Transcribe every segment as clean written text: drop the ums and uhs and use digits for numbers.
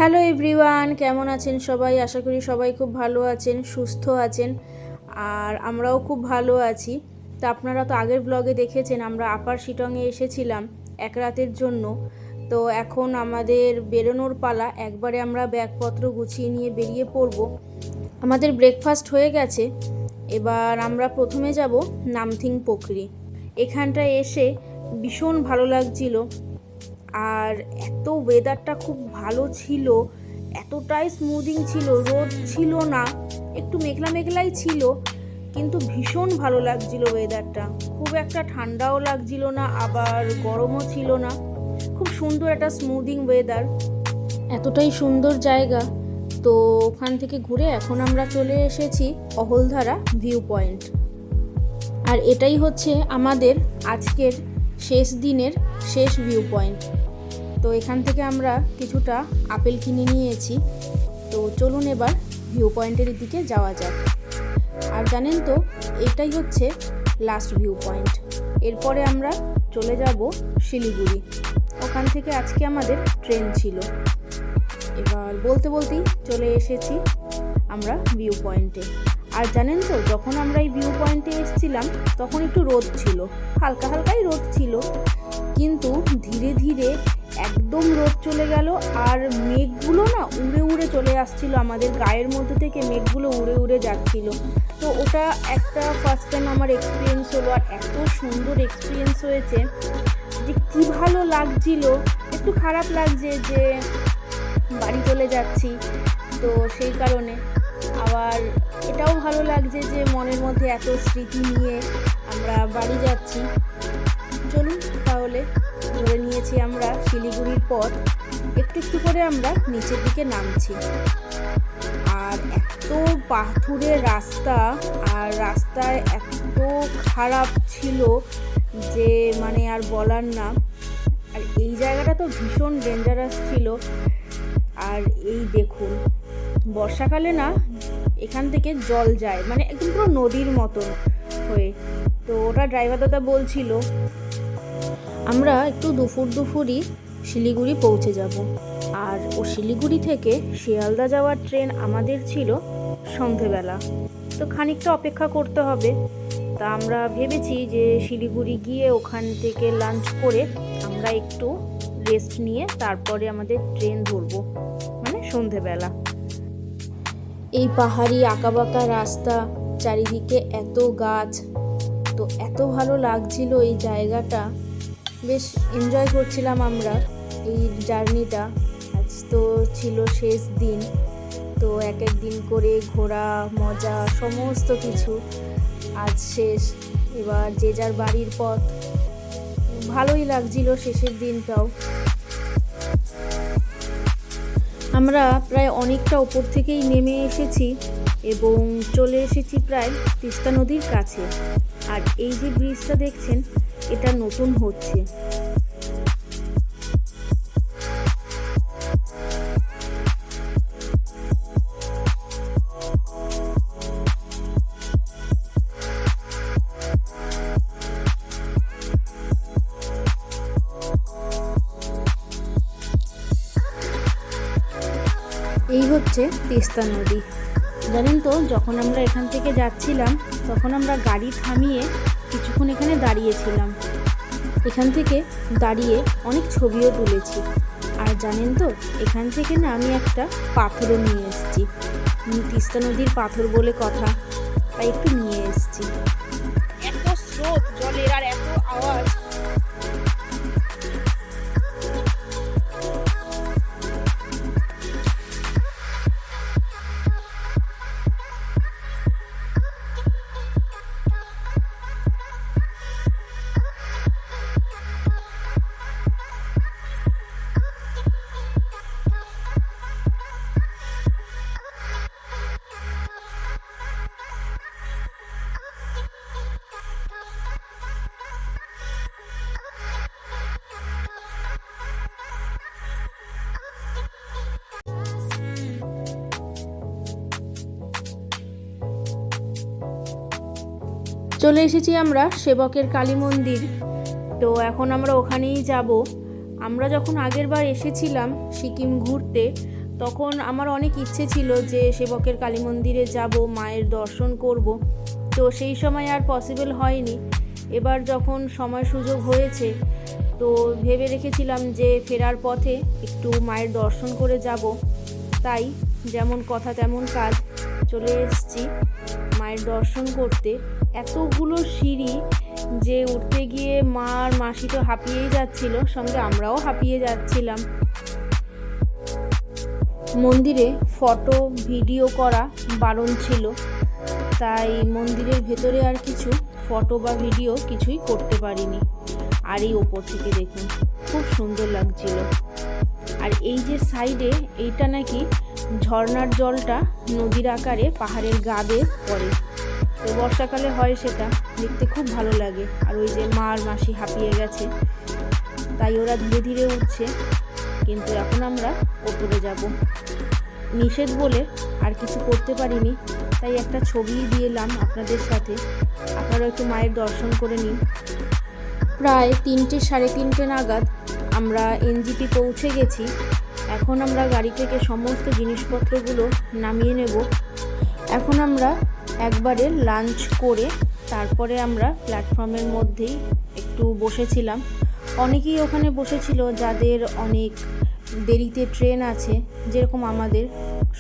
Hello everyone, কেমন আছেন সবাই? আশা করি সবাই খুব ভালো আছেন, সুস্থ আছেন। আর আমরাও খুব ভালো আছি। তো আপনারা তো আগের ব্লগে দেখেছেন আমরা আপার শিটংয়ে এসেছিলাম এক রাতের জন্য। তো এখন আমাদের বেরোনোর পালা। একবারে আমরা ব্যাগপত্র গুছিয়ে নিয়ে বেরিয়ে পড়ব। আমাদের ব্রেকফাস্ট হয়ে গেছে। এবার আমরা প্রথমে যাব নামথিং পোখরি। এখানটায় এসে ভীষণ ভালো লাগছিল। আর এত ওয়েদারটা খুব ভালো ছিল, এতটাই স্মুদিং ছিল, রোদ ছিল না, একটু মেঘলা মেঘলাই ছিল, কিন্তু ভীষণ ভালো লাগছিল ওয়েদারটা। খুব একটা ঠান্ডাও লাগছিল না, আবার গরমও ছিল না। খুব সুন্দর একটা স্মুদিং ওয়েদার, এতটাই সুন্দর জায়গা। তো ওখান থেকে ঘুরে এখন আমরা চলে এসেছি অহলধারা ভিউ পয়েন্ট। আর এটাই হচ্ছে আমাদের আজকের শেষ দিনের শেষ ভিউ পয়েন্ট। তো এখান থেকে আমরা কিছুটা আপেল কিনে নিয়েছি। তো চলুন এবার ভিউ পয়েন্টের দিকে যাওয়া যাক। আর জানেন তো, এটাই হচ্ছে লাস্ট ভিউ পয়েন্ট। এরপরে আমরা চলে যাব শিলিগুড়ি। ওখান থেকে আজকে আমাদের ট্রেন ছিল। এবার বলতে বলতেই চলে এসেছি আমরা ভিউ পয়েন্টে। আর জানেন তো, যখন আমরা এই ভিউ পয়েন্টে এসেছিলাম তখন একটু রোদ ছিল, হালকা হালকাই রোদ ছিল, কিন্তু ধীরে ধীরে একদম রোদ চলে গেল। আর মেঘগুলো না উড়ে উড়ে চলে আসছিল, আমাদের গায়ের মধ্যে থেকে মেঘগুলো উড়ে উড়ে যাচ্ছিল। তো ওটা একটা ফার্স্ট টাইম আমার এক্সপিরিয়েন্স হলো। আর এত সুন্দর এক্সপিরিয়েন্স হয়েছে যে কী ভালো লাগছিল। একটু খারাপ লাগছে যে বাড়ি চলে যাচ্ছি, তো সেই কারণে। আবার এটাও ভালো লাগছে যে মনের মধ্যে এত স্মৃতি নিয়ে আমরা বাড়ি যাচ্ছি। চলুন তাহলে, ধরে নিয়েছি আমরা শিলিগুড়ির পথ। একটু একটু করে আমরা নিচের দিকে নামছি। আর এত পাথুরে রাস্তা, আর রাস্তায় এত খারাপ ছিল যে মানে আর বলার না। আর এই জায়গাটা তো ভীষণ ডেঞ্জারাস ছিল। আর এই দেখুন, বর্ষাকালে না এখান থেকে জল যায়, মানে একদম পুরো নদীর মতন হয়ে। তো ওটা ড্রাইভার দাদা বলছিল আমরা একটু দুপুরই শিলিগুড়ি পৌঁছে যাব। আর ও শিলিগুড়ি থেকে শিয়ালদা যাওয়ার ট্রেন আমাদের ছিল সন্ধেবেলা। তো খানিকটা অপেক্ষা করতে হবে। তা আমরা ভেবেছি যে শিলিগুড়ি গিয়ে ওখান থেকে লাঞ্চ করে আমরা একটু রেস্ট নিয়ে তারপরে আমাদের ট্রেন ধরবো, মানে সন্ধেবেলা। এই পাহাড়ি আঁকাবাঁকা রাস্তা, চারিদিকে এত গাছ, তো এত ভালো লাগছিল এই জায়গাটা। বেশ এনজয় করছিলাম আমরা এই জার্নিটা। আজ তো ছিল শেষ দিন, তো এক এক দিন করে ঘোরা, মজা, সমস্ত কিছু আজ শেষ। এবার যে যার বাড়ির পথ। ভালোই লাগছিল শেষের দিনটাও। আমরা প্রায় অনেকটা ওপর থেকেই নেমে এসেছি এবং চলে এসেছি প্রায় তিস্তা নদীর কাছে। আর এই যে ব্রিজটা দেখছেন, এটা নতুন হচ্ছে। এই হচ্ছে তিস্তা নদী। জানেন তো, যখন আমরা এখান থেকে যাচ্ছিলাম তখন আমরা গাড়ি থামিয়ে কিছুক্ষণ এখানে দাঁড়িয়েছিলাম। এখান থেকে দাঁড়িয়ে অনেক ছবিও তুলেছি। আর জানেন তো, এখান থেকে না আমি একটা পাথরও নিয়ে এসেছি। তিস্তা নদীর পাথর বলে কথা, তাই একটু নিয়ে এসেছি। এত স্রোত জলের আর এত আওয়াজ। চলে এসেছি আমরা সেবকের কালী মন্দির। তো এখন আমরা ওখানেই যাব। আমরা যখন আগের বার এসেছিলাম সিকিম ঘুরতে, তখন আমার অনেক ইচ্ছে ছিল যে সেবকের কালী মন্দিরে যাব, মায়ের দর্শন করব, তো সেই সময় আর পসিবল হয়নি। এবার যখন সময় সুযোগ হয়েছে তো ভেবে রেখেছিলাম যে ফেরার পথে একটু মায়ের দর্শন করে যাব। তাই যেমন কথা তেমন কাজ, চলে এসেছি মায়ের দর্শন করতে। এতগুলো সিঁড়ি যে উঠতে গিয়ে মা আর মাসি তো হাঁপিয়েই যাচ্ছিল, সঙ্গে আমরাও হাঁপিয়ে যাচ্ছিলাম। মন্দিরে ফটো ভিডিও করা বারণ ছিল, তাই মন্দিরের ভেতরে আর কিছু ফটো বা ভিডিও কিছুই করতে পারিনি। আর এই ওপর থেকে দেখুন খুব সুন্দর লাগছিল। আর এই যে সাইডে এইটা নাকি ঝর্ণার জলটা নদীর আকারে পাহাড়ের গা বেয়ে পড়ে, তো বর্ষাকালে হয়, সেটা দেখতে খুব ভালো লাগে। আর ওই যে মা আর মাসি হাঁপিয়ে গেছে, তাই ওরা ধীরে ধীরে উঠছে, কিন্তু এখন আমরা ওপরে যাব। নিষেধ বলে আর কিছু করতে পারিনি, তাই একটা ছবি দিয়ে এলাম আপনাদের সাথে, আপনারা একটু মায়ের দর্শন করে নিন। প্রায় 3টে সাড়ে 3টে নাগাদ আমরা এনজিপি পৌঁছে গেছি। এখন আমরা গাড়ি থেকে সমস্ত জিনিসপত্রগুলো নামিয়ে নেব। এখন আমরা একবারে লাঞ্চ করে তারপরে আমরা প্ল্যাটফর্মের মধ্যেই একটু বসেছিলাম। অনেকেই ওখানে বসেছিল যাদের অনেক দেরিতে ট্রেন আছে, যেরকম আমাদের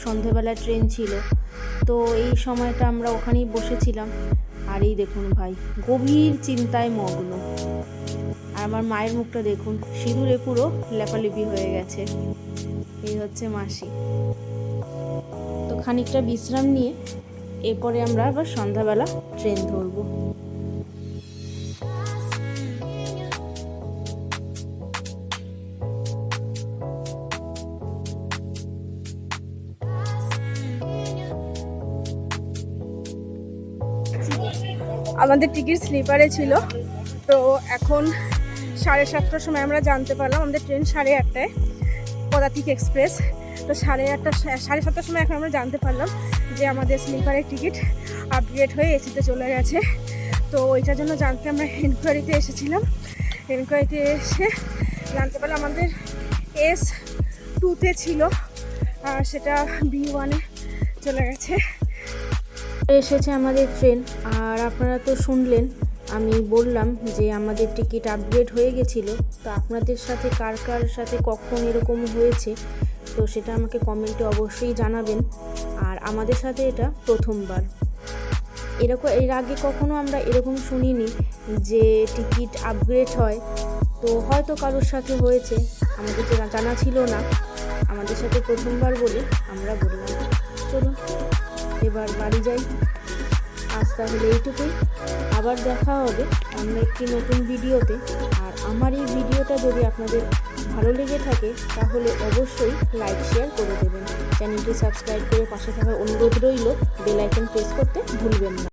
সন্ধেবেলা ট্রেন ছিল, তো এই সময়টা আমরা ওখানেই বসেছিলাম। আর এই দেখুন ভাই গভীর চিন্তায় মগ্ন। আর আমার মায়ের মুখটা দেখুন, সিঁদুরে পুরো লেপালেপি হয়ে গেছে। এই হচ্ছে মাসি। তো খানিকটা বিশ্রাম নিয়ে এরপরে আমরা আবার সন্ধ্যাবেলা ট্রেন ধরবো। আমাদের টিকিট স্লিপারে ছিল, তো এখন 7:30টার সময় আমরা জানতে পারলাম, আমাদের ট্রেন 8:30টায় পদাতিক এক্সপ্রেস। তো 7:30টার সময় এখন আমরা জানতে পারলাম যে আমাদের স্লিপারের টিকিট আপগ্রেড হয়ে এসিতে চলে গেছে। তো ওইটার জন্য জানতে আমরা এনকোয়ারিতে এসেছিলাম। এনকোয়ারিতে এসে জানতে পারলাম আমাদের S2-তে ছিল, আর সেটা B1-এ চলে গেছে। এসেছে আমাদের ট্রেন। আর আপনারা তো শুনলেন, আমি বললাম যে আমাদের টিকিট আপগ্রেড হয়ে গেছিলো। তো আপনাদের সাথে কার কার সাথে কখন এরকম হয়েছে তো সেটা আমাকে কমেন্টে অবশ্যই জানাবেন। আর আমাদের সাথে এটা প্রথমবার, এর আগে কখনো আমরা এরকম শুনিনি যে টিকিট আপগ্রেড হয়। তো হয়তো কারোর সাথে হয়েছে, আমাদের জানা ছিল না, আমাদের সাথে প্রথমবার বলে আমরা বললাম। চলুন এবার বাড়ি যাই। আজ তাহলে এইটুকুই, আবার দেখা হবে অন্য একটি নতুন ভিডিওতে। আর আমার এই ভিডিওটা যদি আপনাদের ভালো লেগে থাকে তাহলে অবশ্যই লাইক শেয়ার করে দেবেন। চ্যানেলটি সাবস্ক্রাইব করে পাশে থাকার অনুরোধ রইল। বেল আইকন প্রেস করতে ভুলবেন না।